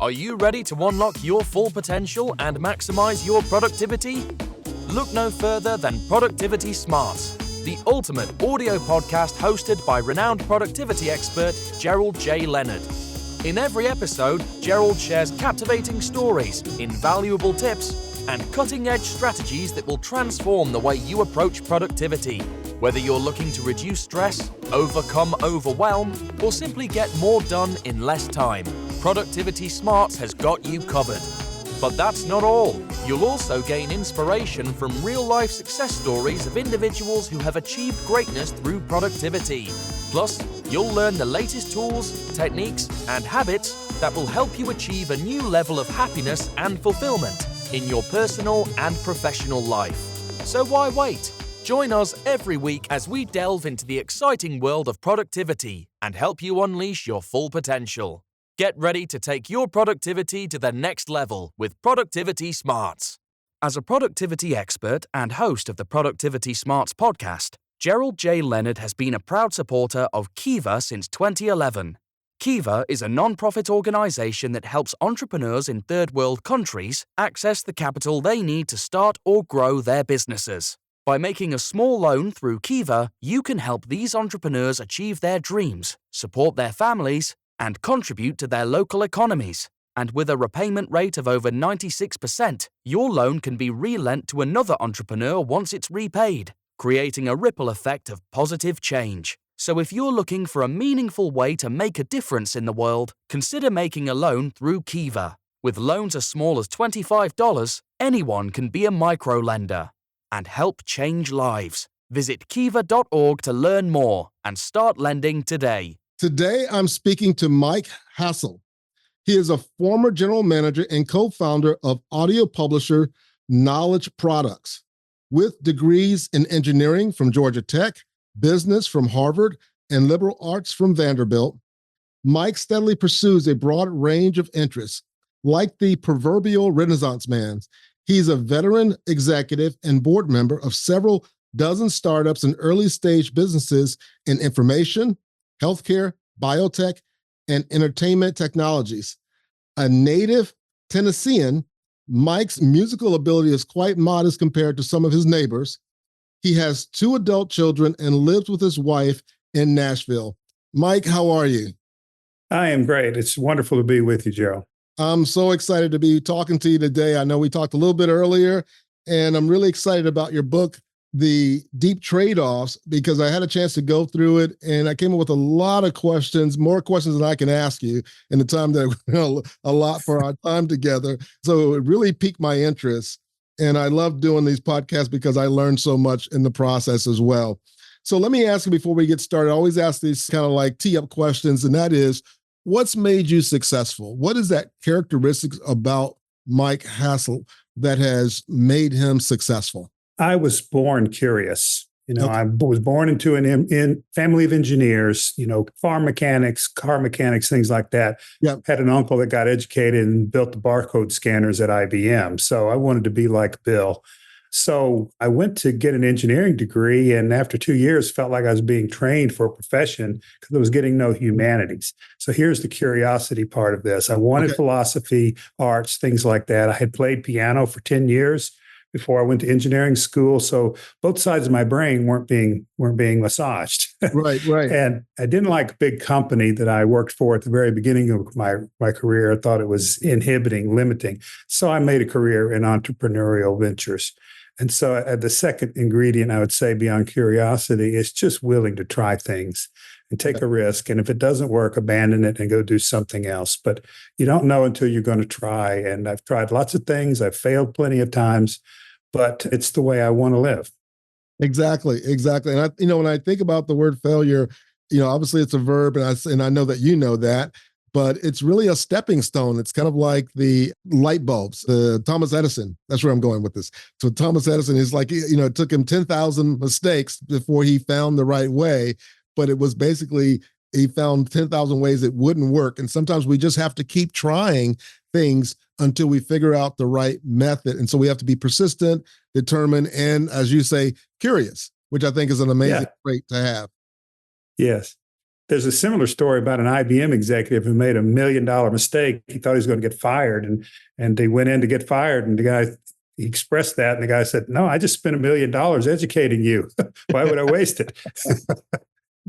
Are you ready to unlock your full potential and maximize your productivity? Look no further than Productivity Smarts, the ultimate audio podcast hosted by renowned productivity expert Gerald J. Leonard. In every episode, Gerald shares captivating stories, invaluable tips, and cutting-edge strategies that will transform the way you approach productivity. Whether you're looking to reduce stress, overcome overwhelm, or simply get more done in less time, Productivity Smarts has got you covered. But that's not all. You'll also gain inspiration from real-life success stories of individuals who have achieved greatness through productivity. Plus, you'll learn the latest tools, techniques, and habits that will help you achieve a new level of happiness and fulfillment in your personal and professional life. So why wait? Join us every week as we delve into the exciting world of productivity and help you unleash your full potential. Get ready to take your productivity to the next level with Productivity Smarts. As a productivity expert and host of the Productivity Smarts podcast, Gerald J. Leonard has been a proud supporter of Kiva since 2011. Kiva is a non-profit organization that helps entrepreneurs in third-world countries access the capital they need to start or grow their businesses. By making a small loan through Kiva, you can help these entrepreneurs achieve their dreams, support their families, and contribute to their local economies. And with a repayment rate of over 96%, your loan can be relent to another entrepreneur once it's repaid, creating a ripple effect of positive change. So if you're looking for a meaningful way to make a difference in the world, consider making a loan through Kiva. With loans as small as $25, anyone can be a microlender and help change lives. Visit kiva.org to learn more and start lending today. Today, I'm speaking to Mike Hassell. He is a former general manager and co-founder of audio publisher Knowledge Products. With degrees in engineering from Georgia Tech, business from Harvard, and liberal arts from Vanderbilt, Mike steadily pursues a broad range of interests. Like the proverbial Renaissance man, he's a veteran executive and board member of several dozen startups and early-stage businesses in information, healthcare, biotech, and entertainment technologies. A native Tennessean, Mike's musical ability is quite modest compared to some of his neighbors. He has 2 adult children and lives with his wife in Nashville. Mike, how are you? I am great. It's wonderful to be with you, Joe. I'm so excited to be talking to you today. I know we talked a little bit earlier, and I'm really excited about your book, The Deep Tradeoffs, because I had a chance to go through it and I came up with a lot of questions, more questions than I can ask you in the time that a lot for our time together. So it really piqued my interest. And I love doing these podcasts because I learned so much in the process as well. So let me ask you before we get started, I always ask these kind of like tee up questions, and that is, what's made you successful? What is that characteristics about Mike Hassell that has made him successful? I was born curious. I was born into a family of engineers, farm mechanics, car mechanics, things like that. Yep. Had an uncle that got educated and built the barcode scanners at IBM. So I wanted to be like Bill. So I went to get an engineering degree, and after 2 years, felt like I was being trained for a profession because I was getting no humanities. So here's the curiosity part of this. I wanted philosophy, arts, things like that. I had played piano for 10 years before I went to engineering school. So both sides of my brain weren't being massaged. Right. And I didn't like a big company that I worked for at the very beginning of my career. I thought it was inhibiting, limiting. So I made a career in entrepreneurial ventures. And so the second ingredient, I would say, beyond curiosity, is just willing to try things and take a risk. And if it doesn't work, abandon it and go do something else. But you don't know until you're going to try. And I've tried lots of things. I've failed plenty of times, but it's the way I want to live. Exactly. And when I think about the word failure, obviously it's a verb, and I know that you know that, but it's really a stepping stone. It's kind of like the light bulbs, the Thomas Edison. That's where I'm going with this. So Thomas Edison is like, it took him 10,000 mistakes before he found the right way, but it was basically, he found 10,000 ways it wouldn't work. And sometimes we just have to keep trying things until we figure out the right method. And so we have to be persistent, determined, and, as you say, curious, which I think is an amazing trait to have. Yes. There's a similar story about an IBM executive who made $1 million mistake. He thought he was going to get fired, and they went in to get fired, and the guy, he expressed that, and the guy said, "No, I just spent $1 million educating you. Why would I waste it?"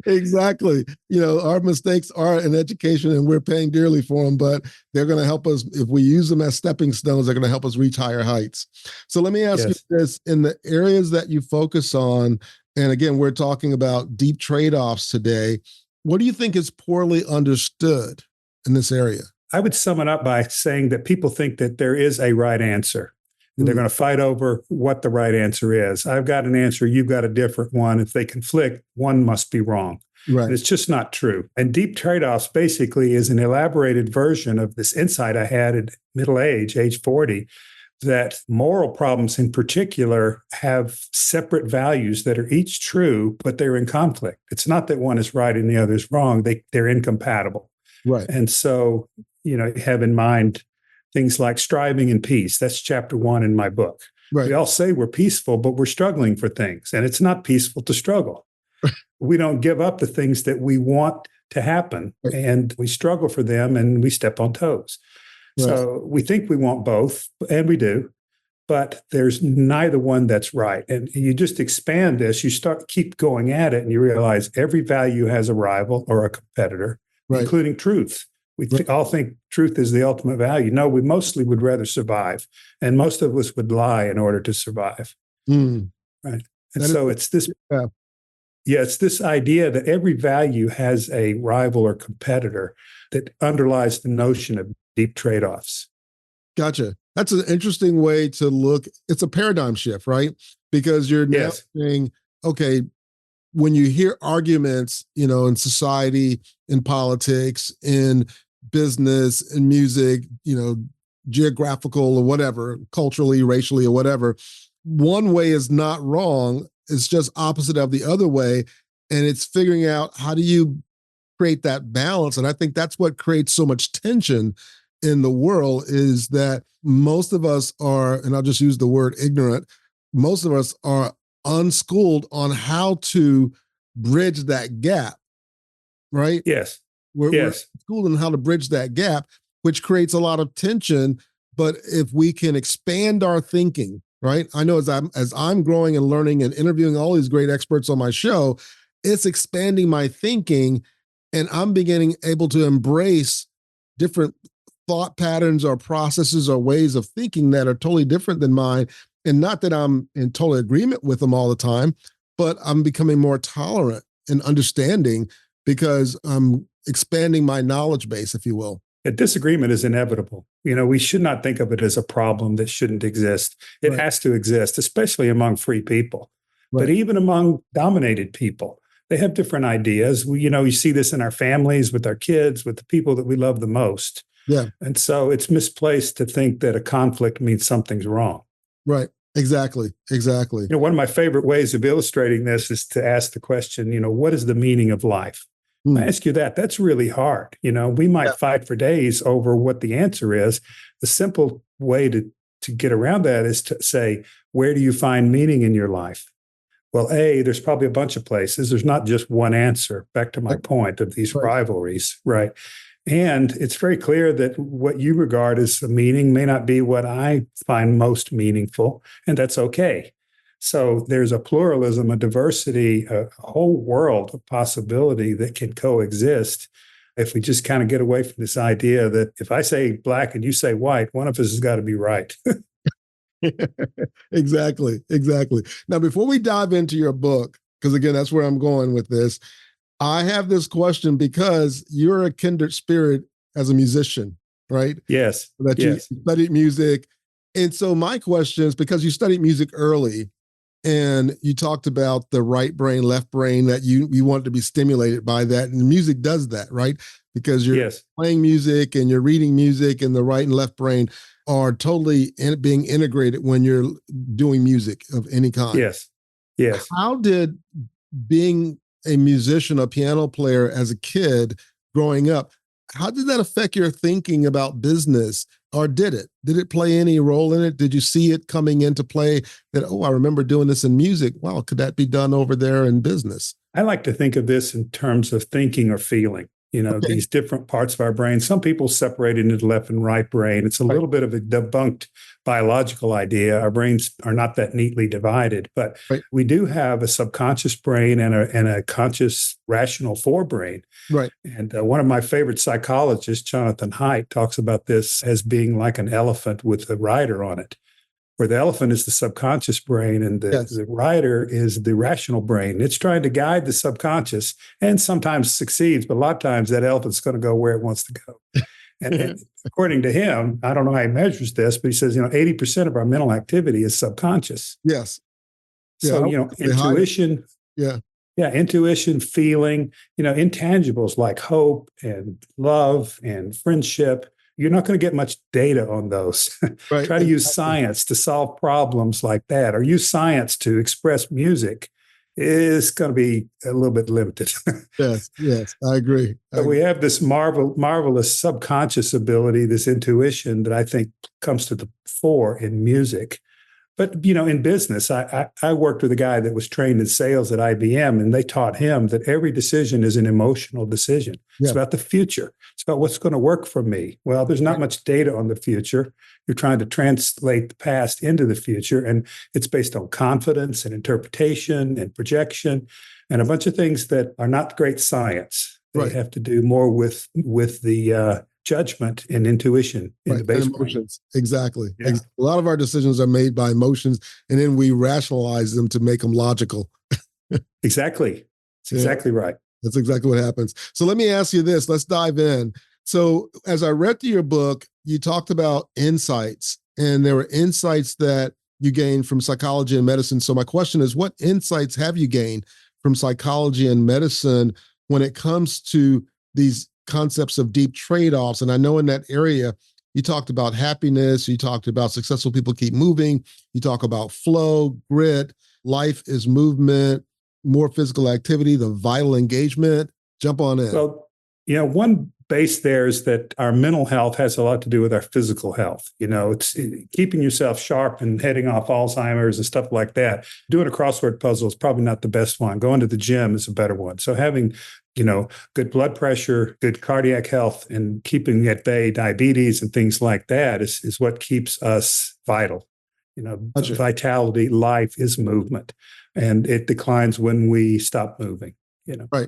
Exactly. Our mistakes are an education and we're paying dearly for them, but they're going to help us. If we use them as stepping stones, they're going to help us reach higher heights. So let me ask you this, in the areas that you focus on, and again, we're talking about deep trade-offs today, what do you think is poorly understood in this area? I would sum it up by saying that people think that there is a right answer. And they're going to fight over what the right answer is. I've got an answer, you've got a different one. If they conflict, one must be wrong. Right. And it's just not true. And deep trade-offs basically is an elaborated version of this insight I had at middle age 40, that moral problems in particular have separate values that are each true, but they're in conflict. It's not that one is right and the other is wrong. They're incompatible. Right. And so, have in mind things like striving and peace. That's chapter 1 in my book. Right. We all say we're peaceful, but we're struggling for things. And it's not peaceful to struggle. We don't give up the things that we want to happen. Right. And we struggle for them and we step on toes. Right. So we think we want both, and we do. But there's neither one that's right. And you just expand this, you keep going at it, and you realize every value has a rival or a competitor, right, including truth. We all think truth is the ultimate value. No, we mostly would rather survive. And most of us would lie in order to survive. Right. And so it's this, it's this idea that every value has a rival or competitor that underlies the notion of deep trade-offs. Gotcha. That's an interesting way to look. It's a paradigm shift, right? Because you're now saying, okay, when you hear arguments, in society, in politics, in business, in music, geographical or whatever, culturally, racially or whatever, one way is not wrong. It's just opposite of the other way. And it's figuring out, how do you create that balance? And I think that's what creates so much tension in the world, is that most of us are, and I'll just use the word ignorant, most of us are unschooled on how to bridge that gap, right? Yes. We're schooled on how to bridge that gap, which creates a lot of tension. But if we can expand our thinking, right? I know as I'm growing and learning and interviewing all these great experts on my show, it's expanding my thinking, and I'm beginning able to embrace different thought patterns or processes or ways of thinking that are totally different than mine. And not that I'm in total agreement with them all the time, but I'm becoming more tolerant and understanding because I'm expanding my knowledge base, if you will. A disagreement is inevitable. We should not think of it as a problem that shouldn't exist. It has to exist, especially among free people. Right. But even among dominated people, they have different ideas. You see this in our families, with our kids, with the people that we love the most. Yeah. And so it's misplaced to think that a conflict means something's wrong. Right. Exactly. One of my favorite ways of illustrating this is to ask the question, what is the meaning of life? I ask you that. That's really hard. We might fight for days over what the answer is. The simple way to get around that is to say, where do you find meaning in your life? Well, there's probably a bunch of places. There's not just one answer. Back to my point of these rivalries, right? And it's very clear that what you regard as a meaning may not be what I find most meaningful, and that's okay. So there's a pluralism, a diversity, a whole world of possibility that can coexist if we just kind of get away from this idea that if I say black and you say white, one of us has got to be right. Exactly. Now, before we dive into your book, because again, that's where I'm going with this, I have this question because you're a kindred spirit as a musician, right? Yes. That you studied music. And so my question is, because you studied music early and you talked about the right brain, left brain, that you wanted to be stimulated by that. And music does that, right? Because you're playing music and you're reading music, and the right and left brain are totally being integrated when you're doing music of any kind. Yes. How did being a musician, a piano player as a kid growing up, how did that affect your thinking about business? Or did it? Did it play any role in it? Did you see it coming into play that, I remember doing this in music. Wow, could that be done over there in business? I like to think of this in terms of thinking or feeling. Okay. These different parts of our brain. Some people separate into the left and right brain. It's a little bit of a debunked biological idea. Our brains are not that neatly divided, but we do have a subconscious brain and a conscious rational forebrain. Right. And one of my favorite psychologists, Jonathan Haidt, talks about this as being like an elephant with a rider on it, where the elephant is the subconscious brain and the rider is the rational brain. It's trying to guide the subconscious and sometimes succeeds, but a lot of times that elephant's going to go where it wants to go. And according to him, I don't know how he measures this, but he says, 80% of our mental activity is subconscious. Yes. So, intuition. Yeah. Yeah, intuition, feeling, intangibles like hope and love and friendship. You're not going to get much data on those. Right. Try to use science to solve problems like that, or use science to express music is going to be a little bit limited. Yes, I agree. But we have this marvelous subconscious ability, this intuition that I think comes to the fore in music. But, in business, I worked with a guy that was trained in sales at IBM, and they taught him that every decision is an emotional decision. It's about the future. It's about what's going to work for me. Well, there's not much data on the future. You're trying to translate the past into the future, and it's based on confidence and interpretation and projection and a bunch of things that are not great science. They have to do more with the judgment and intuition in the base emotions. Exactly. Yeah. A lot of our decisions are made by emotions, and then we rationalize them to make them logical. Exactly. That's exactly right. That's exactly what happens. So let me ask you this. Let's dive in. So as I read through your book, you talked about insights, and there were insights that you gained from psychology and medicine. So my question is, what insights have you gained from psychology and medicine when it comes to these concepts of deep trade-offs? And I know in that area, you talked about happiness, you talked about successful people keep moving, you talk about flow, grit, life is movement, more physical activity, the vital engagement. Jump on in. Well, one base there is that our mental health has a lot to do with our physical health. It's keeping yourself sharp and heading off Alzheimer's and stuff like that. Doing a crossword puzzle is probably not the best one. Going to the gym is a better one. So having good blood pressure, good cardiac health, and keeping at bay diabetes and things like that is what keeps us vital. Vitality, life is movement, and it declines when we stop moving.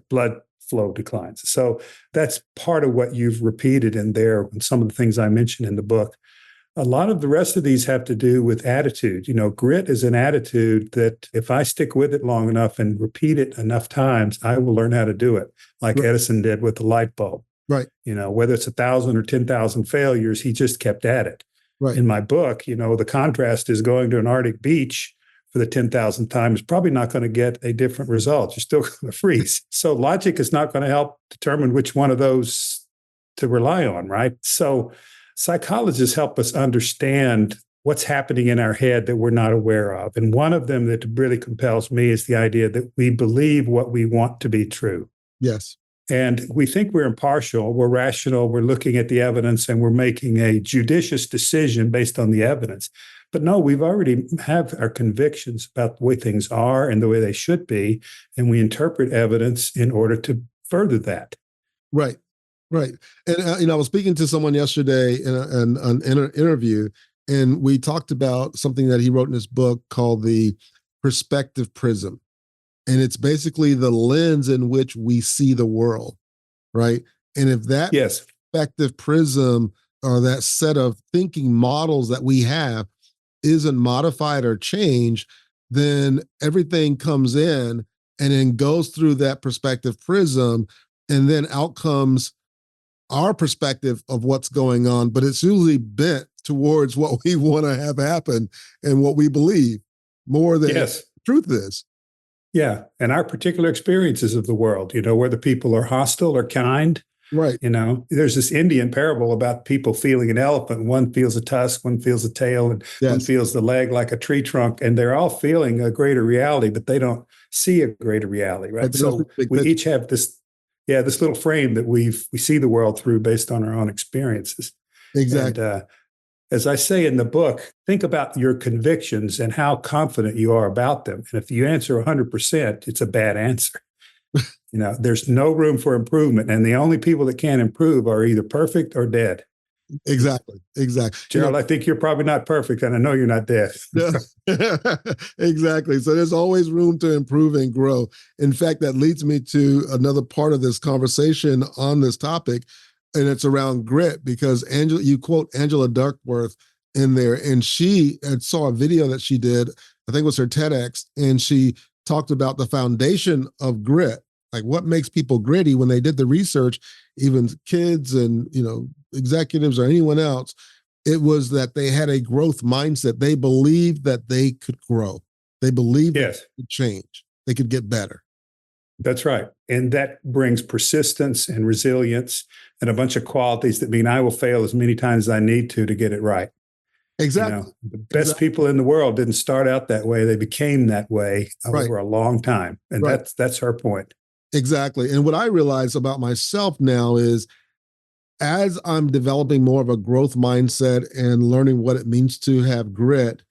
Blood flow declines. So that's part of what you've repeated in there and some of the things I mentioned in the book. A lot of the rest of these have to do with attitude. Grit is an attitude that if I stick with it long enough and repeat it enough times, I will learn how to do it, like Edison did with the light bulb. Right. Whether it's 1,000 or 10,000 failures, he just kept at it. Right. In my book, the contrast is going to an Arctic beach for the 10,000th time is probably not going to get a different result. You're still going to freeze. So logic is not going to help determine which one of those to rely on, right? So psychologists help us understand what's happening in our head that we're not aware of. And one of them that really compels me is the idea that we believe what we want to be true. Yes. And we think we're impartial, we're rational, we're looking at the evidence, and we're making a judicious decision based on the evidence. But no, we've already have our convictions about the way things are and the way they should be, and we interpret evidence in order to further that. Right. And I was speaking to someone yesterday in an interview, and we talked about something that he wrote in his book called the perspective prism. And it's basically the lens in which we see the world, right? And if that perspective prism or that set of thinking models that we have isn't modified or changed, then everything comes in and then goes through that perspective prism, and then out comes our perspective of what's going on, but it's usually bent towards what we want to have happen and what we believe more than the truth is. Yeah. And our particular experiences of the world, whether people are hostile or kind. Right. There's this Indian parable about people feeling an elephant. One feels a tusk, one feels a tail, and one feels the leg like a tree trunk. And they're all feeling a greater reality, but they don't see a greater reality, right? So we each have this little frame that we see the world through based on our own experiences. Exactly. And, as I say in the book, think about your convictions and how confident you are about them. And if you answer 100%, it's a bad answer. There's no room for improvement. And the only people that can improve are either perfect or dead. Exactly. Gerald, I think you're probably not perfect, and I know you're not dead. Yeah. Exactly. So there's always room to improve and grow. In fact, that leads me to another part of this conversation on this topic, and it's around grit, because you quote Angela Duckworth in there, and she saw a video that she did, I think it was her TEDx, and she talked about the foundation of grit, like what makes people gritty. When they did the research, even kids and executives or anyone else, it was that they had a growth mindset. They believed that they could grow. They believed that they could change. They could get better. That's right. And that brings persistence and resilience and a bunch of qualities that mean I will fail as many times as I need to get it right. Exactly. The best people in the world didn't start out that way. They became that way over a long time. And that's her point. Exactly. And what I realize about myself now is, as I'm developing more of a growth mindset and learning what it means to have grit,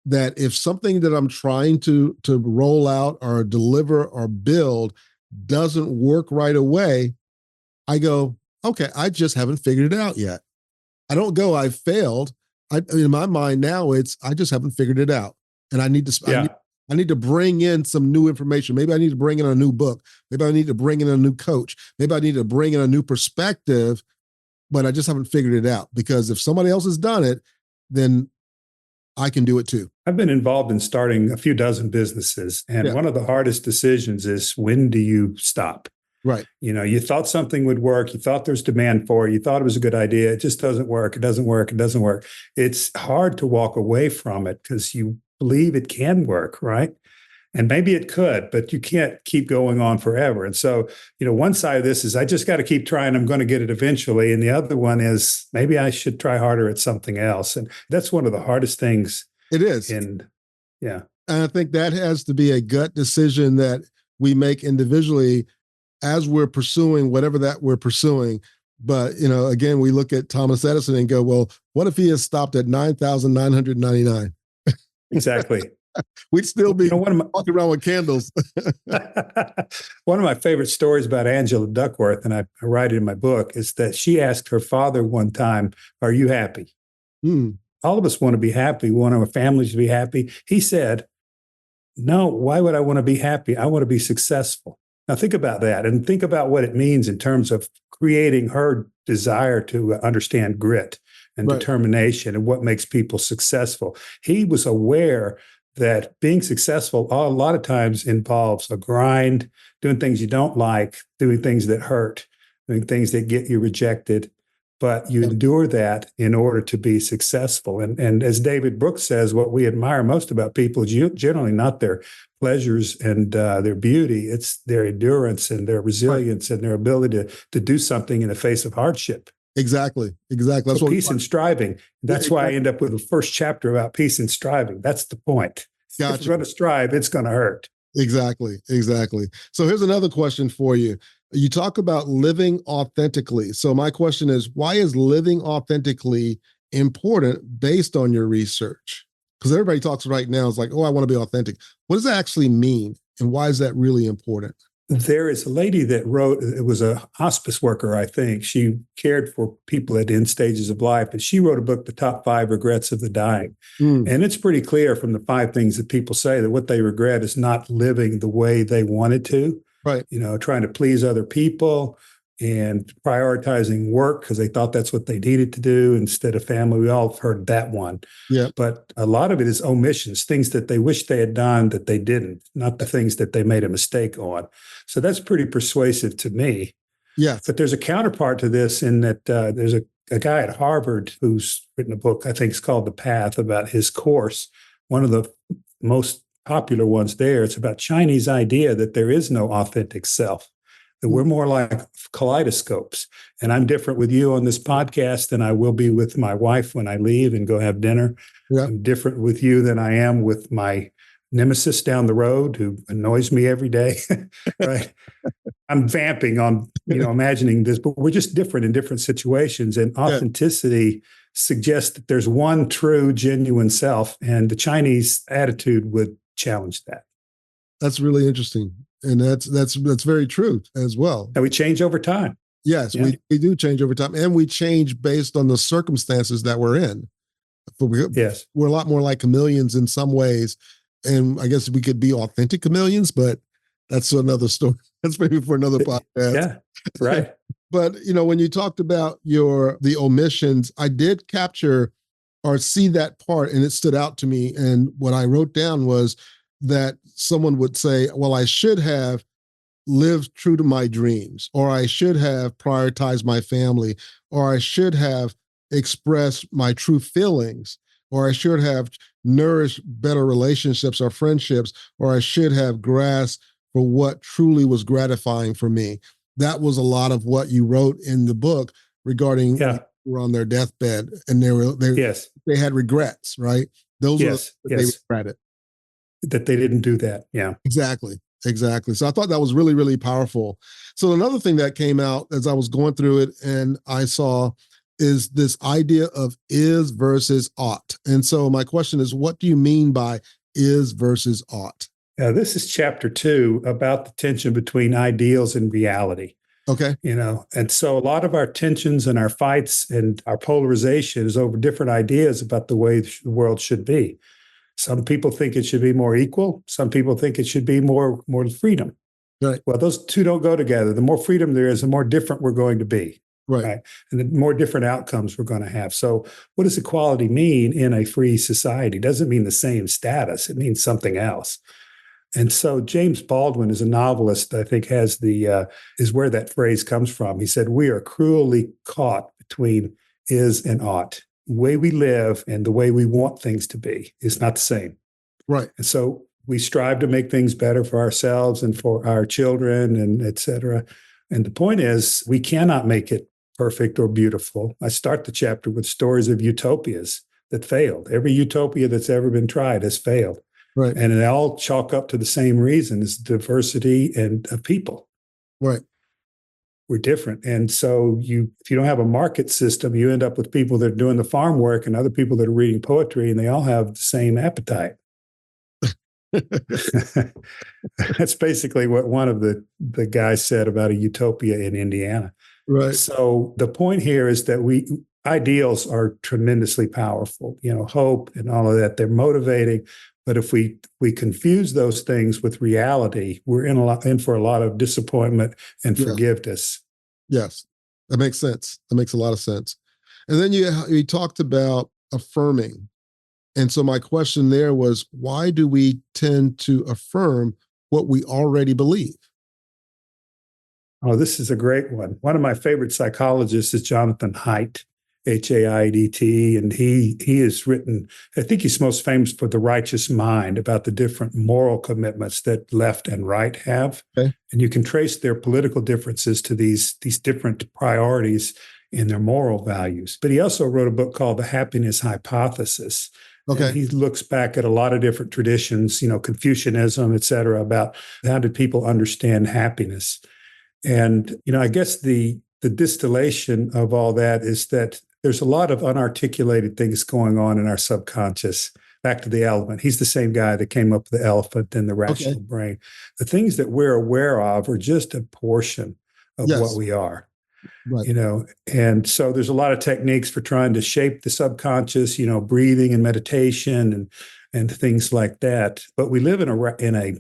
that if something that I'm trying to roll out or deliver or build doesn't work right away, I go, okay, I just haven't figured it out yet. I don't go, I failed. In my mind now, I just haven't figured it out. And I need to bring in some new information. Maybe I need to bring in a new book. Maybe I need to bring in a new coach. Maybe I need to bring in a new perspective, but I just haven't figured it out. Because if somebody else has done it, then I can do it too. I've been involved in starting a few dozen businesses. And one of the hardest decisions is, when do you stop? Right. You thought something would work. You thought there's demand for it. You thought it was a good idea. It just doesn't work. It doesn't work. It doesn't work. It's hard to walk away from it because you believe it can work, right? And maybe it could, but you can't keep going on forever. And so, one side of this is, I just got to keep trying. I'm going to get it eventually. And the other one is, maybe I should try harder at something else. And that's one of the hardest things. It is. And I think that has to be a gut decision that we make individually as we're pursuing whatever that we're pursuing. But, again, we look at Thomas Edison and go, well, what if he had stopped at 9,999? Exactly. We'd still be walking around with candles. One of my favorite stories about Angela Duckworth, and I write it in my book, is that she asked her father one time, "Are you happy?" All of us want to be happy. We want our families to be happy. He said, "No, why would I want to be happy? I want to be successful." Now think about that, and think about what it means in terms of creating her desire to understand grit and determination and what makes people successful. He was aware that being successful a lot of times involves a grind, doing things you don't like, doing things that hurt, doing things that get you rejected. But you endure that in order to be successful. And as David Brooks says, what we admire most about people is generally not their pleasures and their beauty. It's their endurance and their resilience and their ability to do something in the face of hardship. Exactly. That's so peace and striving. That's why I end up with the first chapter about peace and striving. That's the point. Gotcha. If you're going to strive, it's going to hurt. Exactly. So here's another question for you. You talk about living authentically. So my question is, why is living authentically important based on your research? Because everybody talks right now, it's like, oh, I want to be authentic. What does that actually mean? And why is that really important? There is a lady that wrote, it was a hospice worker, I think. She cared for people at end stages of life, and she wrote a book, The Top 5 Regrets of the Dying. And it's pretty clear from the 5 things that people say that what they regret is not living the way they wanted to. Right. Trying to please other people and prioritizing work because they thought that's what they needed to do instead of family. We all have heard that one. Yeah. But a lot of it is omissions, things that they wish they had done that they didn't, not the things that they made a mistake on. So that's pretty persuasive to me. Yeah. But there's a counterpart to this in that there's a guy at Harvard who's written a book, I think it's called The Path, about his course. One of the most popular ones there, it's about Chinese idea that there is no authentic self, that we're more like kaleidoscopes. And I'm different with you on this podcast than I will be with my wife when I leave and go have dinner. Yeah. I'm different with you than I am with my nemesis down the road who annoys me every day. Right. I'm vamping on, imagining this, but we're just different in different situations. And authenticity suggests that there's one true, genuine self. And the Chinese attitude would challenge that. That's really interesting. And that's very true as well. And we change over time. Yes, Yeah. we do change over time, and we change based on the circumstances that we're in. Yes. We're a lot more like chameleons in some ways, and I guess we could be authentic chameleons, but that's another story. That's maybe for another podcast. Yeah, right. But when you talked about the omissions, I did capture or see that part, and it stood out to me. And what I wrote down was that someone would say, well, I should have lived true to my dreams, or I should have prioritized my family, or I should have expressed my true feelings, or I should have nourished better relationships or friendships, or I should have grasped for what truly was gratifying for me. That was a lot of what you wrote in the book regarding people who were on their deathbed, and they had regrets, right? Those were they regretted. That they didn't do that. Yeah. Exactly. So I thought that was really, really powerful. So another thing that came out as I was going through it and I saw is this idea of is versus ought. And so my question is, what do you mean by is versus ought? This is chapter 2 about the tension between ideals and reality. Okay. And so a lot of our tensions and our fights and our polarization is over different ideas about the way the world should be. Some people think it should be more equal. Some people think it should be more freedom. Right. Well, those two don't go together. The more freedom there is, the more different we're going to be. Right. And the more different outcomes we're going to have. So what does equality mean in a free society? It doesn't mean the same status. It means something else. And so James Baldwin is a novelist, I think is where that phrase comes from. He said, we are cruelly caught between is and ought. The way we live and the way we want things to be is not the same. Right. And so we strive to make things better for ourselves and for our children and et cetera. And the point is, we cannot make it perfect or beautiful. I start the chapter with stories of utopias that failed. Every utopia that's ever been tried has failed. Right. And they all chalk up to the same reason, is diversity and of people. Right. We're different. And so if you don't have a market system, you end up with people that are doing the farm work and other people that are reading poetry, and they all have the same appetite. That's basically what one of the guys said about a utopia in Indiana. Right. So the point here is that ideals are tremendously powerful, hope and all of that. They're motivating. But if we confuse those things with reality, we're in for a lot of disappointment and forgiveness. Yes, that makes sense. That makes a lot of sense. And then you talked about affirming. And so my question there was, why do we tend to affirm what we already believe? Oh, this is a great one. One of my favorite psychologists is Jonathan Haidt, Haidt, and he has written, I think he's most famous for The Righteous Mind, about the different moral commitments that left and right have. Okay. And you can trace their political differences to these different priorities in their moral values. But he also wrote a book called The Happiness Hypothesis. Okay. And he looks back at a lot of different traditions, Confucianism, et cetera, about how did people understand happiness. And, I guess the distillation of all that is that there's a lot of unarticulated things going on in our subconscious. Back to the elephant. He's the same guy that came up with the elephant and the rational brain. The things that we're aware of are just a portion of what we are. Right. And so there's a lot of techniques for trying to shape the subconscious, breathing and meditation and things like that. But we live in a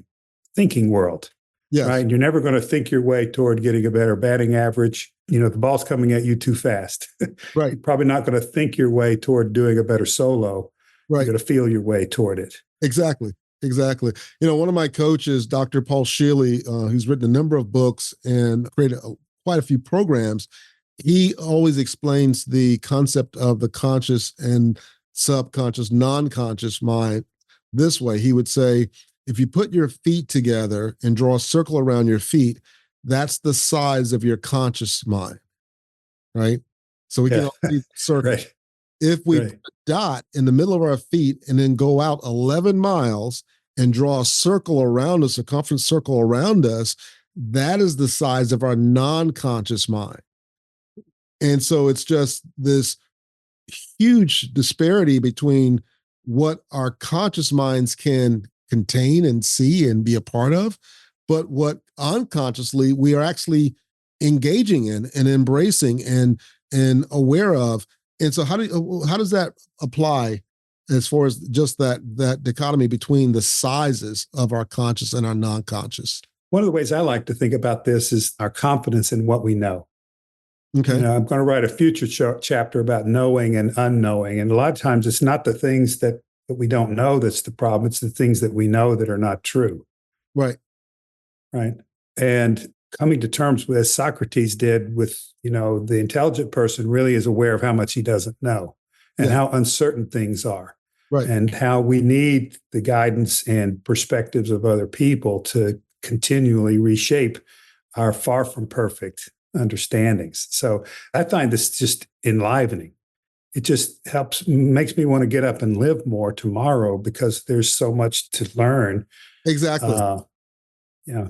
thinking world. Yes. Right. And you're never going to think your way toward getting a better batting average. The ball's coming at you too fast. Right. You're probably not going to think your way toward doing a better solo. Right. You're going to feel your way toward it. Exactly. One of my coaches, Dr. Paul Shealy, who's written a number of books and created quite a few programs, he always explains the concept of the conscious and subconscious, non-conscious mind this way. He would say, if you put your feet together and draw a circle around your feet, that's the size of your conscious mind, right? So we can all see the circle. Right. If we put a dot in the middle of our feet and then go out 11 miles and draw a circle around us, a circumference circle around us, that is the size of our non-conscious mind. And so it's just this huge disparity between what our conscious minds can contain and see and be a part of, but what unconsciously we are actually engaging in and embracing and aware of. And so how does that apply as far as just that dichotomy between the sizes of our conscious and our non-conscious? One of the ways I like to think about this is our confidence in what we know. Okay. I'm going to write a future chapter about knowing and unknowing. And a lot of times it's not the things that we don't know that's the problem. It's the things that we know that are not true. Right. Right. And coming to terms with, as Socrates did, with, the intelligent person really is aware of how much he doesn't know and how uncertain things are. Right. And how we need the guidance and perspectives of other people to continually reshape our far from perfect understandings. So I find this just enlivening. It just makes me want to get up and live more tomorrow because there's so much to learn. Exactly. Yeah.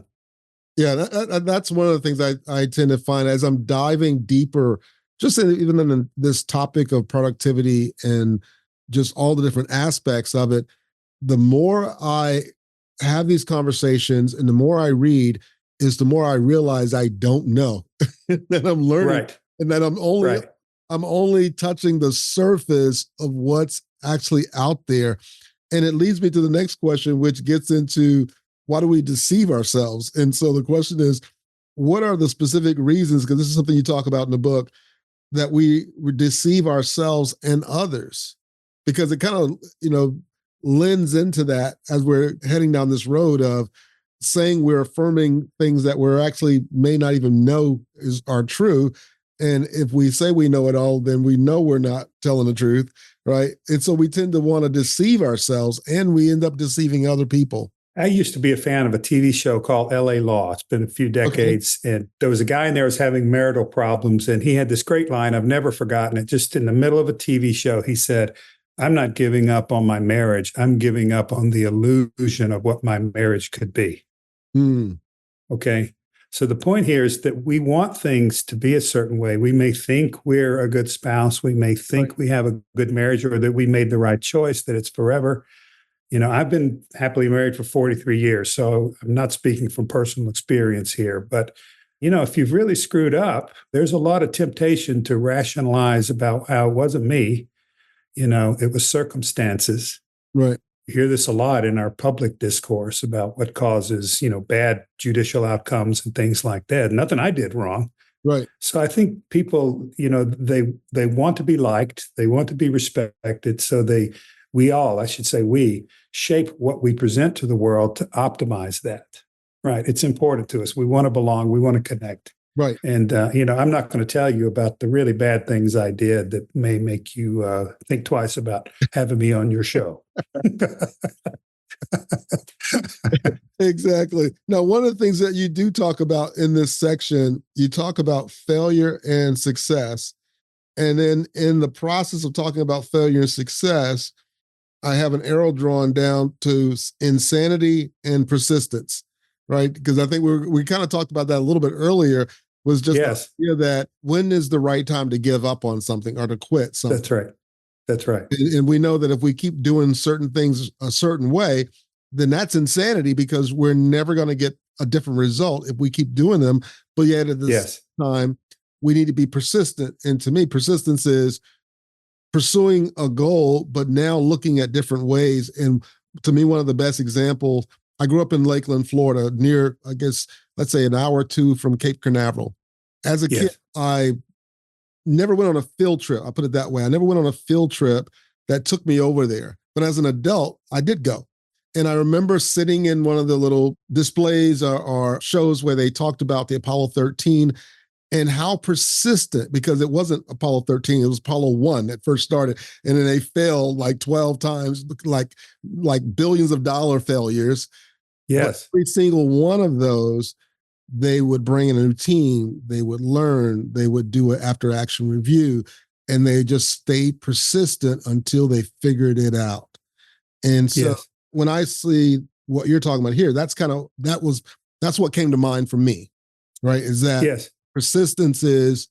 Yeah, that's one of the things I tend to find as I'm diving deeper, just even in this topic of productivity and just all the different aspects of it. The more I have these conversations and the more I read, is the more I realize I don't know that I'm learning, and that I'm only touching the surface of what's actually out there. And it leads me to the next question, which gets into why do we deceive ourselves? And so the question is, what are the specific reasons, because this is something you talk about in the book, that we deceive ourselves and others? Because it kind of, lends into that as we're heading down this road of saying we're affirming things that we're actually may not even know are true. And if we say we know it all, then we know we're not telling the truth, right? And so we tend to want to deceive ourselves, and we end up deceiving other people. I used to be a fan of a TV show called LA Law. It's been a few decades. Okay. And there was a guy in there who was having marital problems. And he had this great line. I've never forgotten it. Just in the middle of a TV show, he said, "I'm not giving up on my marriage. I'm giving up on the illusion of what my marriage could be." Okay. So the point here is that we want things to be a certain way. We may think we're a good spouse. We may think we have a good marriage, or that we made the right choice, that it's forever. I've been happily married for 43 years, so I'm not speaking from personal experience here. But, if you've really screwed up, there's a lot of temptation to rationalize about how it wasn't me. It was circumstances. Right. You hear this a lot in our public discourse about what causes, bad judicial outcomes and things like that. Nothing I did wrong. Right. So I think people, they want to be liked. They want to be respected. So we shape what we present to the world to optimize that. Right. It's important to us. We want to belong. We want to connect. Right. And, I'm not going to tell you about the really bad things I did that may make you think twice about having me on your show. Exactly. Now, one of the things that you do talk about in this section, you talk about failure and success. And then in the process of talking about failure and success, I have an arrow drawn down to insanity and persistence, right? Because I think we kind of talked about that a little bit earlier, was just the idea that when is the right time to give up on something or to quit something. That's right. And we know that if we keep doing certain things a certain way, then that's insanity, because we're never going to get a different result if we keep doing them. But yet at the same time, we need to be persistent. And to me, persistence is pursuing a goal, but now looking at different ways. And to me, one of the best examples, I grew up in Lakeland, Florida, near, I guess, let's say an hour or two from Cape Canaveral. As a kid, I never went on a field trip. I'll put it that way. I never went on a field trip that took me over there. But as an adult, I did go. And I remember sitting in one of the little displays or shows where they talked about the Apollo 13 and how persistent, because it wasn't Apollo 13, it was Apollo 1 that first started. And then they failed like 12 times, like billions of dollar failures. Yes. But every single one of those, they would bring in a new team, they would learn, they would do an after action review, and they just stayed persistent until they figured it out. And so when I see what you're talking about here, that's what came to mind for me, right? Is that persistence is,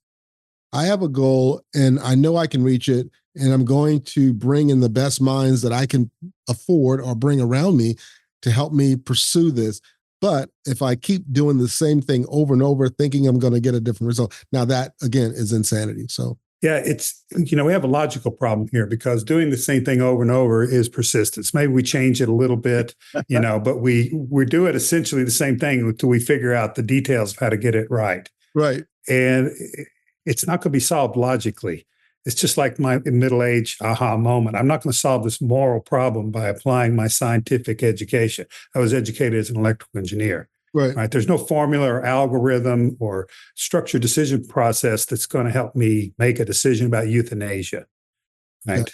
I have a goal and I know I can reach it, and I'm going to bring in the best minds that I can afford or bring around me to help me pursue this. But if I keep doing the same thing over and over, thinking I'm going to get a different result, now that again is insanity. So yeah, it's, we have a logical problem here because doing the same thing over and over is persistence. Maybe we change it a little bit, but we do it essentially the same thing until we figure out the details of how to get it right. Right. And it's not going to be solved logically. It's just like my middle-age aha moment. I'm not going to solve this moral problem by applying my scientific education. I was educated as an electrical engineer. Right. There's no formula or algorithm or structured decision process that's going to help me make a decision about euthanasia. Right.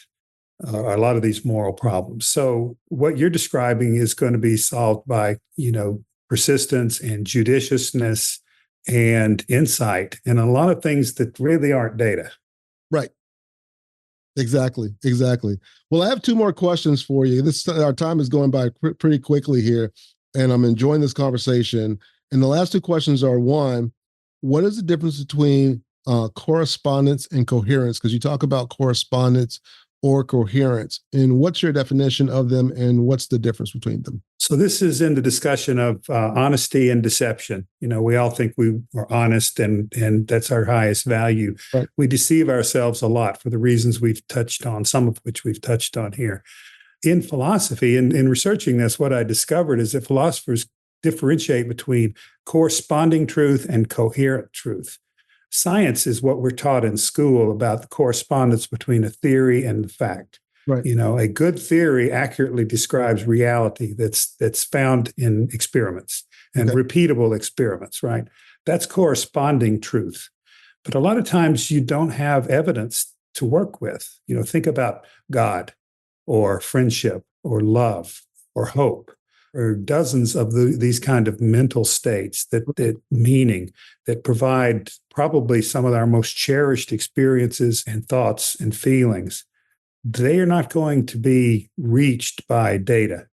Yeah. A lot of these moral problems. So what you're describing is going to be solved by, persistence and judiciousness and insight and a lot of things that really aren't data. Right. Exactly. Well, I have two more questions for you. Our time is going by pretty quickly here, and I'm enjoying this conversation. And the last two questions are, one, what is the difference between correspondence and coherence? Because you talk about correspondence or coherence, and what's your definition of them, and what's the difference between them? So this is in the discussion of honesty and deception. We all think we are honest, and that's our highest value. Right. We deceive ourselves a lot for the reasons we've touched on, some of which we've touched on here. In philosophy, in researching this, what I discovered is that philosophers differentiate between corresponding truth and coherent truth. Science is what we're taught in school about the correspondence between a theory and the fact. Right. A good theory accurately describes reality that's found in experiments and repeatable experiments, right? That's corresponding truth. But a lot of times you don't have evidence to work with. Think about God or friendship or love or hope or dozens of these kind of mental states that meaning that provide probably some of our most cherished experiences and thoughts and feelings. They are not going to be reached by data.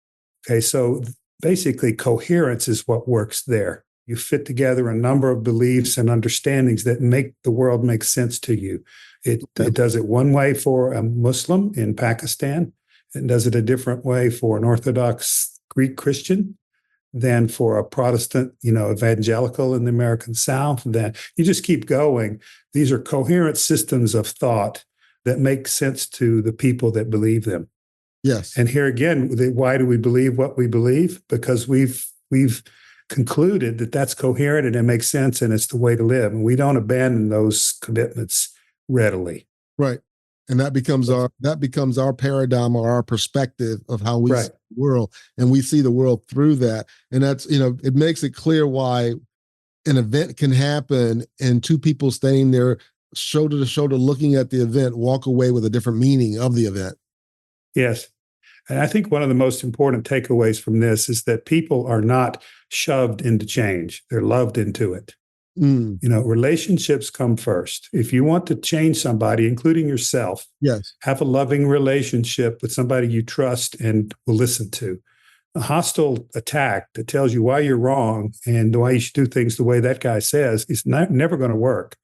Okay, so basically coherence is what works there. You fit together a number of beliefs and understandings that make the world make sense to you. It does it one way for a Muslim in Pakistan. It does it a different way for an Orthodox Greek Christian than for a Protestant, evangelical in the American South. Then you just keep going. These are coherent systems of thought that make sense to the people that believe them. Yes. And here again, why do we believe what we believe? Because we've concluded that that's coherent and it makes sense and it's the way to live. And we don't abandon those commitments readily. Right. And that becomes our paradigm or our perspective of how we see the world. And we see the world through that. And that's, it makes it clear why an event can happen and two people staying there shoulder to shoulder looking at the event walk away with a different meaning of the event. Yes. And I think one of the most important takeaways from this is that people are not shoved into change. They're loved into it. Relationships come first. If you want to change somebody, including yourself, have a loving relationship with somebody you trust and will listen to. A hostile attack that tells you why you're wrong and why you should do things the way that guy says is never going to work.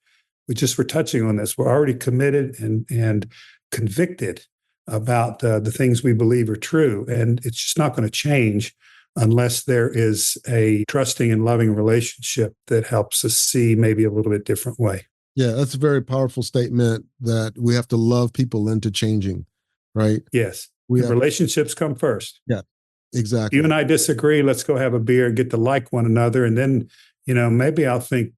We're touching on this. We're already committed and convicted about the things we believe are true. And it's just not going to change unless there is a trusting and loving relationship that helps us see maybe a little bit different way. Yeah, that's a very powerful statement that we have to love people into changing, right? Yes. Relationships come first. Yeah, exactly. You and I disagree. Let's go have a beer and get to like one another. And then, maybe I'll think,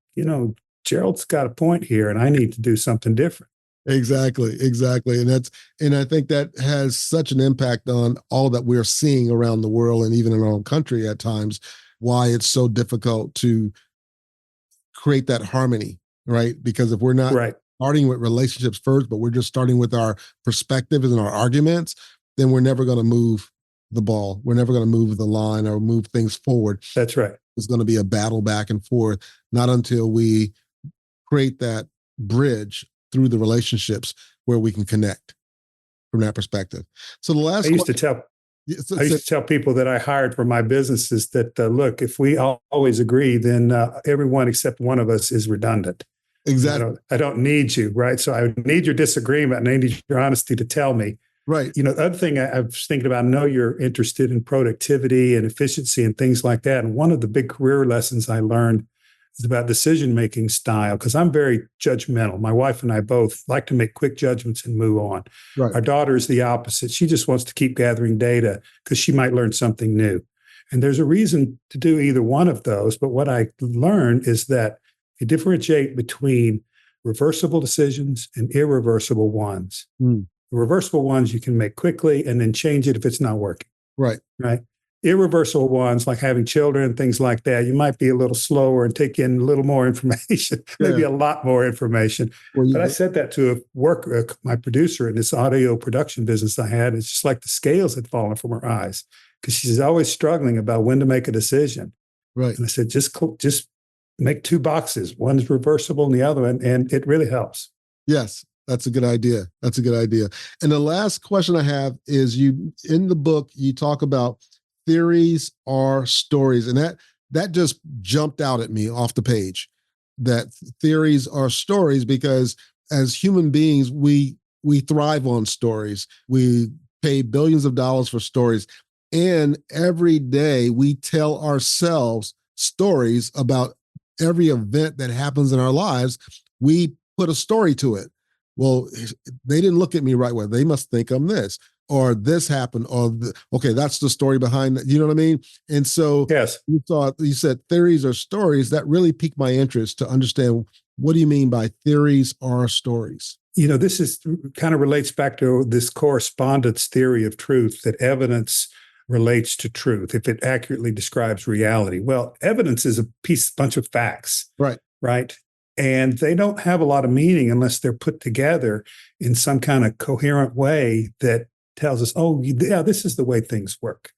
Gerald's got a point here and I need to do something different. Exactly. And I think that has such an impact on all that we're seeing around the world and even in our own country at times, why it's so difficult to create that harmony, right? Because if we're not starting with relationships first, but we're just starting with our perspectives and our arguments, then we're never going to move the ball. We're never going to move the line or move things forward. That's right. It's going to be a battle back and forth, not until we create that bridge through the relationships where we can connect from that perspective. So the last I used to tell people that I hired for my businesses that, look, if we always agree, then everyone except one of us is redundant. Exactly. I don't need you, right? So I need your disagreement and I need your honesty to tell me Right. The other thing I was thinking about, I know you're interested in productivity and efficiency and things like that. And one of the big career lessons I learned is about decision-making style, because I'm very judgmental. My wife and I both like to make quick judgments and move on. Right. Our daughter is the opposite. She just wants to keep gathering data because she might learn something new. And there's a reason to do either one of those. But what I learned is that you differentiate between reversible decisions and irreversible ones. The reversible ones you can make quickly and then change it if it's not working. Right. Right. Irreversible ones, like having children, things like that, you might be a little slower and take in a little more information, maybe a lot more information. But I said that to my producer in this audio production business I had. It's just like the scales had fallen from her eyes, because she's always struggling about when to make a decision. Right. And I said, just make two boxes. One is reversible and the other one, and it really helps. Yes. That's a good idea. That's a good idea. And the last question I have is, in the book, you talk about theories are stories. And that just jumped out at me off the page, that theories are stories, because as human beings, we thrive on stories. We pay billions of dollars for stories. And every day we tell ourselves stories about every event that happens in our lives. We put a story to it. Well, they didn't look at me right way. They must think I'm this, or this happened, or okay, that's the story behind that. You know what I mean? And so yes, you said theories are stories. That really piqued my interest to understand, what do you mean by theories are stories? This is kind of relates back to this correspondence theory of truth, that evidence relates to truth if it accurately describes reality. Well, evidence is a bunch of facts. Right. Right. And they don't have a lot of meaning unless they're put together in some kind of coherent way that tells us, oh, yeah, this is the way things work.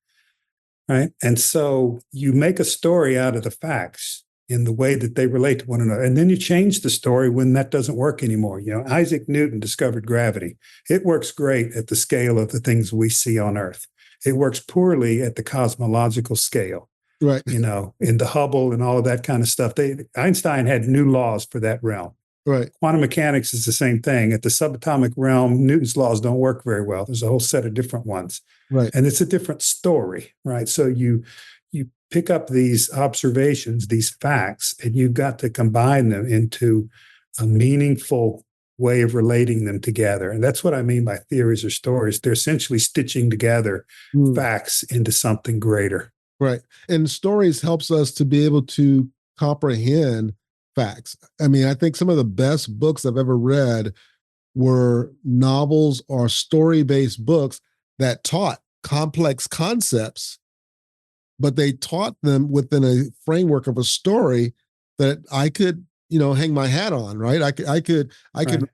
Right. And so you make a story out of the facts in the way that they relate to one another. And then you change the story when that doesn't work anymore. Isaac Newton discovered gravity. It works great at the scale of the things we see on Earth. It works poorly at the cosmological scale. Right. In the Hubble and all of that kind of stuff. Einstein had new laws for that realm. Right. Quantum mechanics is the same thing. At the subatomic realm, Newton's laws don't work very well. There's a whole set of different ones. Right. And it's a different story, right? So you pick up these observations, these facts, and you've got to combine them into a meaningful way of relating them together. And that's what I mean by theories or stories. They're essentially stitching together facts into something greater. Right. And stories helps us to be able to comprehend facts. I mean, I think some of the best books I've ever read were novels or story-based books that taught complex concepts, but they taught them within a framework of a story that I could, hang my hat on, right? I could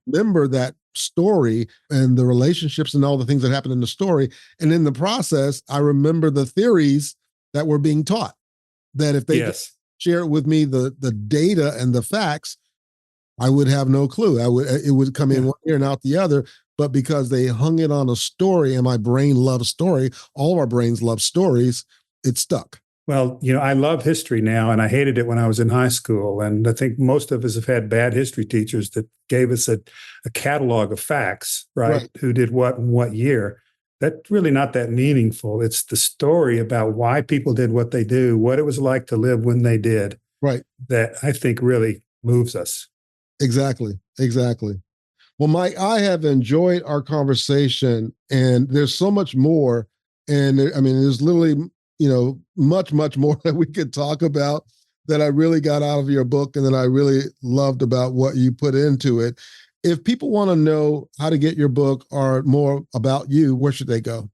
remember that story and the relationships and all the things that happened in the story. And in the process, I remember the theories that were being taught, that if they share it with me, the data and the facts, I would have no clue. It would come in one ear and out the other. But because they hung it on a story, and my brain loves story, all of our brains love stories, it stuck. Well, I love history now, and I hated it when I was in high school. And I think most of us have had bad history teachers that gave us a catalog of facts, right? Who did what in what year. That's really not that meaningful. It's the story about why people did what they do, what it was like to live when they did. Right. That I think really moves us. Exactly. Well, Mike, I have enjoyed our conversation, and there's so much more. And there's literally, much, much more that we could talk about that I really got out of your book and that I really loved about what you put into it. If people want to know how to get your book or more about you, where should they go?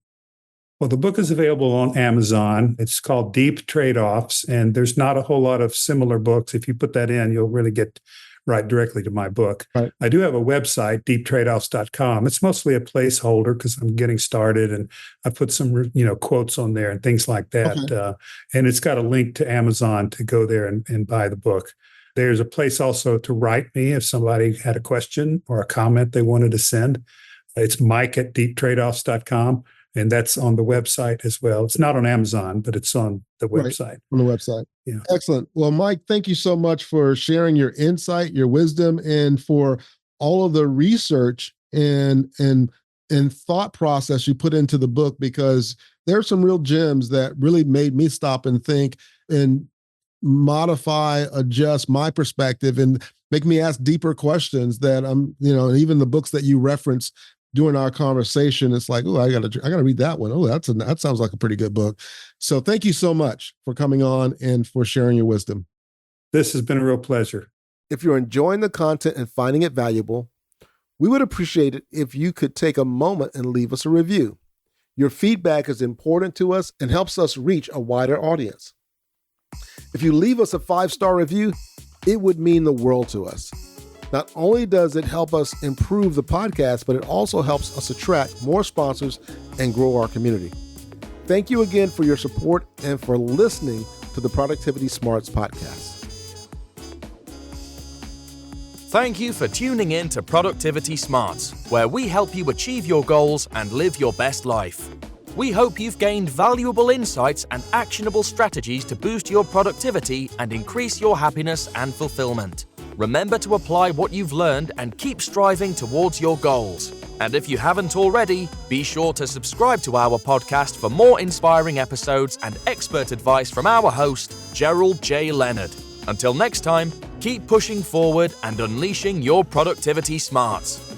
Well, the book is available on Amazon. It's called Deep Tradeoffs, and there's not a whole lot of similar books. If you put that in, you'll really get right directly to my book. Right. I do have a website, deeptradeoffs.com. It's mostly a placeholder because I'm getting started, and I put some, quotes on there and things like that. Okay. And it's got a link to Amazon to go there and buy the book. There's a place also to write me if somebody had a question or a comment they wanted to send. It's mike@deeptradeoffs.com, and that's on the website as well. It's not on Amazon, but it's on the website. Right, on the website. Yeah. Excellent. Well, Mike, thank you so much for sharing your insight, your wisdom, and for all of the research and and thought process you put into the book, because there's some real gems that really made me stop and think and modify, adjust my perspective, and make me ask deeper questions that and even the books that you reference during our conversation, it's like, oh, I gotta read that one. Oh, that sounds like a pretty good book. So thank you so much for coming on and for sharing your wisdom. This has been a real pleasure. If you're enjoying the content and finding it valuable, we would appreciate it if you could take a moment and leave us a review. Your feedback is important to us and helps us reach a wider audience. If you leave us a 5-star review, it would mean the world to us. Not only does it help us improve the podcast, but it also helps us attract more sponsors and grow our community. Thank you again for your support and for listening to the Productivity Smarts podcast. Thank you for tuning in to Productivity Smarts, where we help you achieve your goals and live your best life. We hope you've gained valuable insights and actionable strategies to boost your productivity and increase your happiness and fulfillment. Remember to apply what you've learned and keep striving towards your goals. And if you haven't already, be sure to subscribe to our podcast for more inspiring episodes and expert advice from our host, Gerald J. Leonard. Until next time, keep pushing forward and unleashing your productivity smarts.